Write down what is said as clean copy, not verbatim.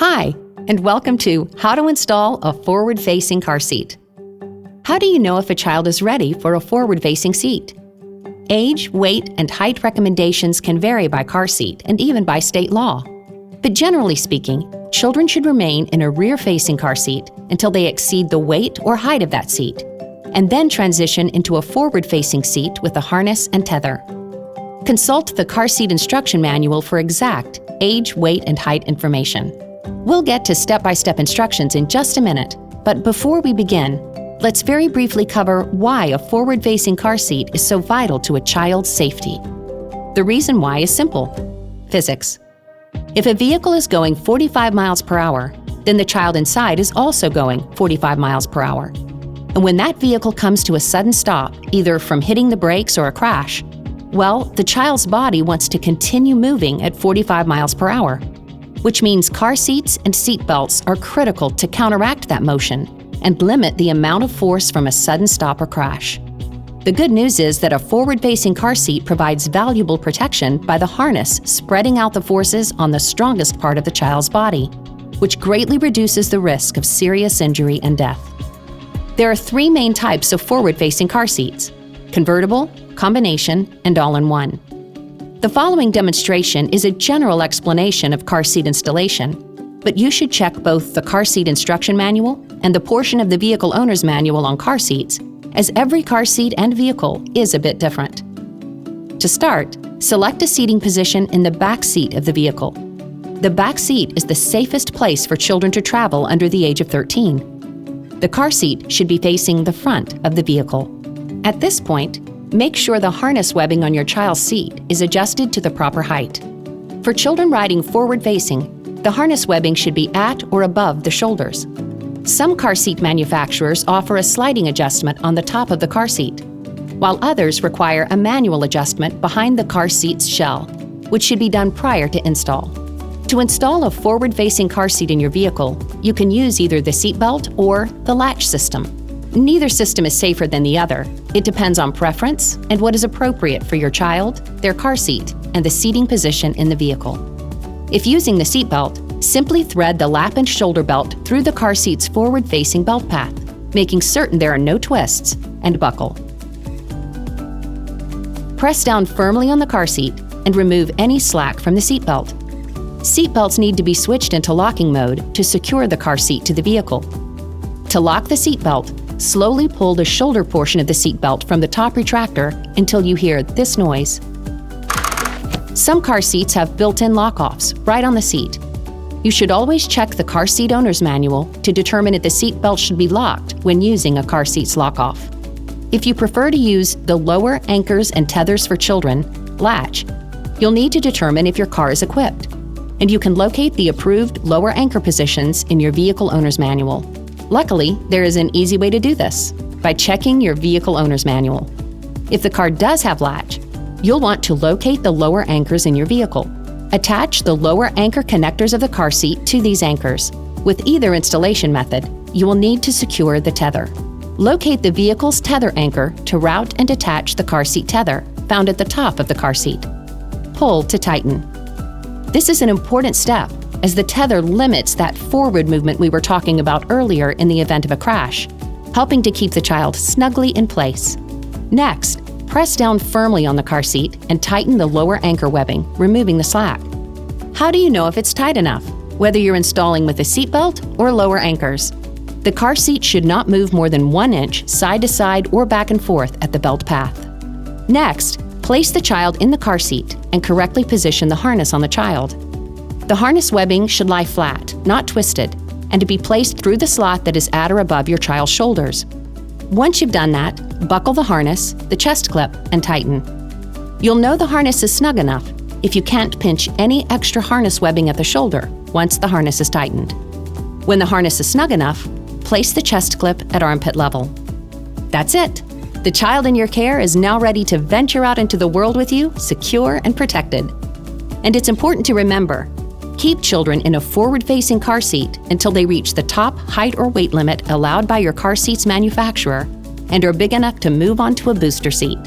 Hi, and welcome to How to Install a Forward-Facing Car Seat. How do you know if a child is ready for a forward-facing seat? Age, weight, and height recommendations can vary by car seat and even by state law. But generally speaking, children should remain in a rear-facing car seat until they exceed the weight or height of that seat, and then transition into a forward-facing seat with a harness and tether. Consult the car seat instruction manual for exact age, weight, and height information. We'll get to step-by-step instructions in just a minute, but before we begin, let's very briefly cover why a forward-facing car seat is so vital to a child's safety. The reason why is simple: physics. If a vehicle is going 45 miles per hour, then the child inside is also going 45 miles per hour. And when that vehicle comes to a sudden stop, either from hitting the brakes or a crash, well, the child's body wants to continue moving at 45 miles per hour, which means car seats and seat belts are critical to counteract that motion and limit the amount of force from a sudden stop or crash. The good news is that a forward-facing car seat provides valuable protection by the harness spreading out the forces on the strongest part of the child's body, which greatly reduces the risk of serious injury and death. There are three main types of forward-facing car seats: convertible, combination, and all-in-one. The following demonstration is a general explanation of car seat installation, but you should check both the car seat instruction manual and the portion of the vehicle owner's manual on car seats, as every car seat and vehicle is a bit different. To start, select a seating position in the back seat of the vehicle. The back seat is the safest place for children to travel under the age of 13. The car seat should be facing the front of the vehicle. At this point, make sure the harness webbing on your child's seat is adjusted to the proper height. For children riding forward-facing, the harness webbing should be at or above the shoulders. Some car seat manufacturers offer a sliding adjustment on the top of the car seat, while others require a manual adjustment behind the car seat's shell, which should be done prior to install. To install a forward-facing car seat in your vehicle, you can use either the seat belt or the latch system. Neither system is safer than the other. It depends on preference and what is appropriate for your child, their car seat, and the seating position in the vehicle. If using the seat belt, simply thread the lap and shoulder belt through the car seat's forward-facing belt path, making certain there are no twists, and buckle. Press down firmly on the car seat and remove any slack from the seat belt. Seat belts need to be switched into locking mode to secure the car seat to the vehicle. To lock the seat belt, slowly pull the shoulder portion of the seat belt from the top retractor until you hear this noise. Some car seats have built-in lock-offs right on the seat. You should always check the car seat owner's manual to determine if the seat belt should be locked when using a car seat's lock-off. If you prefer to use the lower anchors and tethers for children, latch, you'll need to determine if your car is equipped, and you can locate the approved lower anchor positions in your vehicle owner's manual. Luckily, there is an easy way to do this, by checking your vehicle owner's manual. If the car does have latch, you'll want to locate the lower anchors in your vehicle. Attach the lower anchor connectors of the car seat to these anchors. With either installation method, you will need to secure the tether. Locate the vehicle's tether anchor to route and attach the car seat tether found at the top of the car seat. Pull to tighten. This is an important step, as the tether limits that forward movement we were talking about earlier in the event of a crash, helping to keep the child snugly in place. Next, press down firmly on the car seat and tighten the lower anchor webbing, removing the slack. How do you know if it's tight enough, whether you're installing with a seat belt or lower anchors? The car seat should not move more than 1 inch side to side or back and forth at the belt path. Next, place the child in the car seat and correctly position the harness on the child. The harness webbing should lie flat, not twisted, and to be placed through the slot that is at or above your child's shoulders. Once you've done that, buckle the harness, the chest clip, and tighten. You'll know the harness is snug enough if you can't pinch any extra harness webbing at the shoulder once the harness is tightened. When the harness is snug enough, place the chest clip at armpit level. That's it! The child in your care is now ready to venture out into the world with you, secure and protected. And it's important to remember, keep children in a forward-facing car seat until they reach the top height or weight limit allowed by your car seat's manufacturer and are big enough to move onto a booster seat.